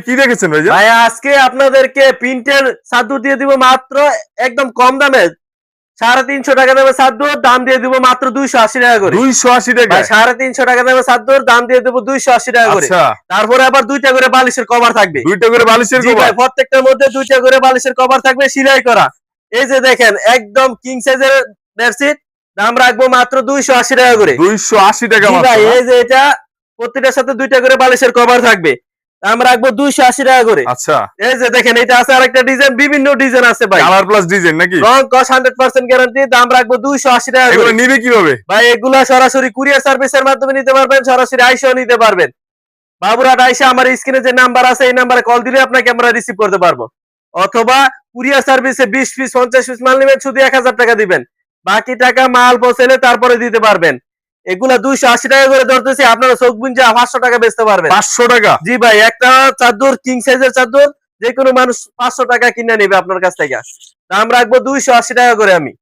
কি দেখেছেন ভাই? ভাই আজকে আপনাদেরকে প্রিন্টের চাদর দিয়ে দিব মাত্র একদম কম দামে 350 টাকা দামে চাদর দাম দিয়ে দিব মাত্র 280 টাকা করে। 280 টাকা ভাই 350 টাকা দামে চাদর দাম দিয়ে দেব 280 টাকা করে। আচ্ছা তারপরে আবার দুইটা করে বালিশের কভার থাকবে। দুইটা করে বালিশের জি কভার ভাই প্রত্যেকটার মধ্যে দুইটা করে বালিশের কভার থাকবে সেলাই করা। এই যে দেখেন একদম কিং সাইজের বেডশিট দাম রাখবো মাত্র 280 টাকা করে। 280 টাকা জি মাত্র ভাই না? এই যে এটা প্রত্যেকটার সাথে দুইটা করে বালিশের কভার থাকবে। দাম রাখবো 280 টাকা করে। আচ্ছা এই যে দেখেন এটা আছে আরেকটা ডিজাইন বিভিন্ন ডিজাইন আছে ভাই। কালার প্লাস ডিজাইন নাকি? রং কস 100% গ্যারান্টি দাম রাখবো 280 টাকা এগুলো করে। নিবে কিভাবে? ভাই এগুলা সরাসরি কুরিয়ার সার্ভিসের মাধ্যমে নিতে পারবেন, সরাসরি আইসাও নিতে পারবেন। বাবুরহাট আইসা আমার স্ক্রিনে যে নাম্বার আছে এই নাম্বারে কল দিলে আপনাকে আমরা রিসিভ করতে পারবো। অথবা কুরিয়ার সার্ভিসে 20 পিস 50 পিস মাল নেবেন শুধু 1000 টাকা দিবেন। বাকি টাকা মাল পৌঁছালে তারপরে দিতে পারবেন। এগুলা 280 টাকা করে ধরতেছি, আপনারা চোখ বুনজা 500 টাকা বেচতে পারবেন। 500 টাকা? জি ভাই একটা চাদর কিং সাইজের চাদর যে কোনো মানুষ 500 টাকা কিনে নেবে আপনার কাছ থেকে। দাম রাখবো 280 টাকা করে আমি।